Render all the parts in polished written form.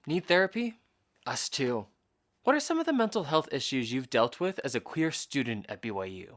Need therapy? Us too. What are some of the mental health issues you've dealt with as a queer student at BYU?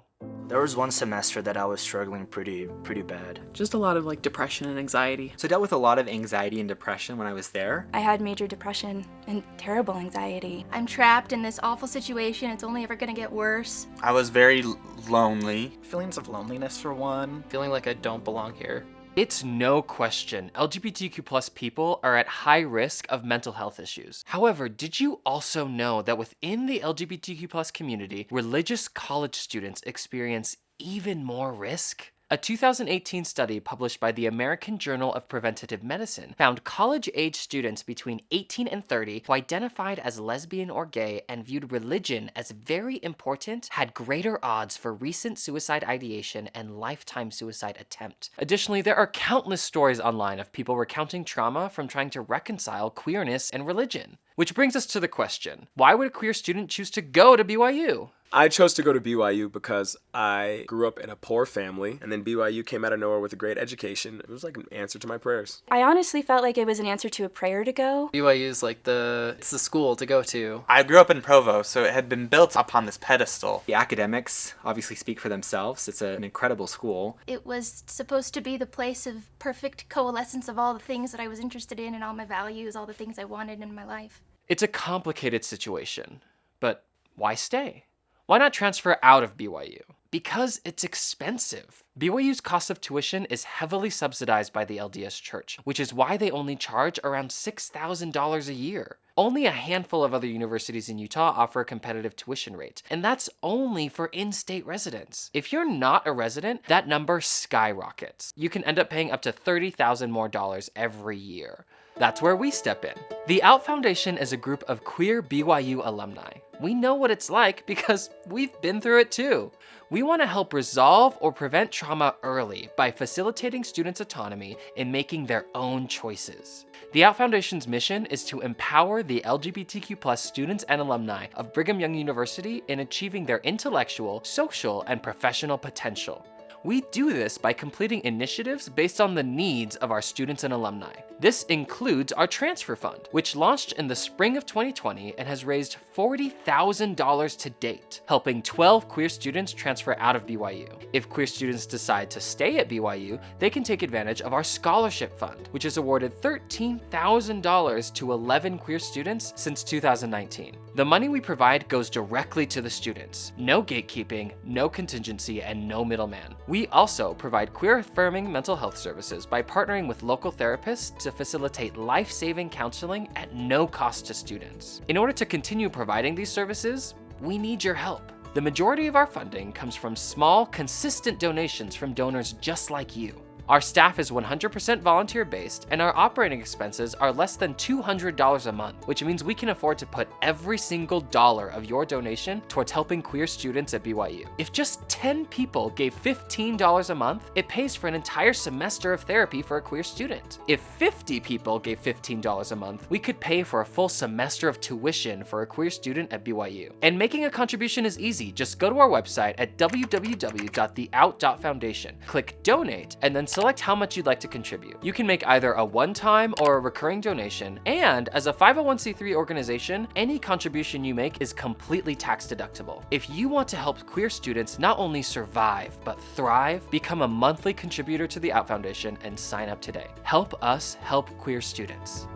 There was one semester that I was struggling pretty bad. Just a lot of depression and anxiety. So I dealt with a lot of anxiety and depression when I was there. I had major depression and terrible anxiety. I'm trapped in this awful situation. It's only ever gonna get worse. I was very lonely. Feelings of loneliness for one. Feeling like I don't belong here. It's no question LGBTQ+ people are at high risk of mental health issues. However, did you also know that within the LGBTQ+ community, religious college students experience even more risk? A 2018 study published by the American Journal of Preventative Medicine found college-age students between 18 and 30 who identified as lesbian or gay and viewed religion as very important had greater odds for recent suicide ideation and lifetime suicide attempt. Additionally, there are countless stories online of people recounting trauma from trying to reconcile queerness and religion. Which brings us to the question, why would a queer student choose to go to BYU? I chose to go to BYU because I grew up in a poor family, and then BYU came out of nowhere with a great education. It was like an answer to my prayers. I honestly felt like it was an answer to a prayer to go. BYU is it's the school to go to. I grew up in Provo, so it had been built upon this pedestal. The academics obviously speak for themselves. It's an incredible school. It was supposed to be the place of perfect coalescence of all the things that I was interested in and all my values, all the things I wanted in my life. It's a complicated situation, but why stay? Why not transfer out of BYU? Because it's expensive. BYU's cost of tuition is heavily subsidized by the LDS Church, which is why they only charge around $6,000 a year. Only a handful of other universities in Utah offer a competitive tuition rate, and that's only for in-state residents. If you're not a resident, that number skyrockets. You can end up paying up to $30,000 more every year. That's where we step in. The Out Foundation is a group of queer BYU alumni. We know what it's like because we've been through it too. We want to help resolve or prevent trauma early by facilitating students' autonomy in making their own choices. The Out Foundation's mission is to empower the LGBTQ+ students and alumni of Brigham Young University in achieving their intellectual, social, and professional potential. We do this by completing initiatives based on the needs of our students and alumni. This includes our transfer fund, which launched in the spring of 2020 and has raised $40,000 to date, helping 12 queer students transfer out of BYU. If queer students decide to stay at BYU, they can take advantage of our scholarship fund, which has awarded $13,000 to 11 queer students since 2019. The money we provide goes directly to the students. No gatekeeping, no contingency, and no middleman. We also provide queer-affirming mental health services by partnering with local therapists to facilitate life-saving counseling at no cost to students. In order to continue providing these services, we need your help. The majority of our funding comes from small, consistent donations from donors just like you. Our staff is 100% volunteer-based, and our operating expenses are less than $200 a month, which means we can afford to put every single dollar of your donation towards helping queer students at BYU. If just 10 people gave $15 a month, it pays for an entire semester of therapy for a queer student. If 50 people gave $15 a month, we could pay for a full semester of tuition for a queer student at BYU. And making a contribution is easy. Just go to our website at www.theout.foundation, click donate, and then select how much you'd like to contribute. You can make either a one-time or a recurring donation, and as a 501c3 organization, any contribution you make is completely tax deductible. If you want to help queer students not only survive, but thrive, become a monthly contributor to the Out Foundation and sign up today. Help us help queer students.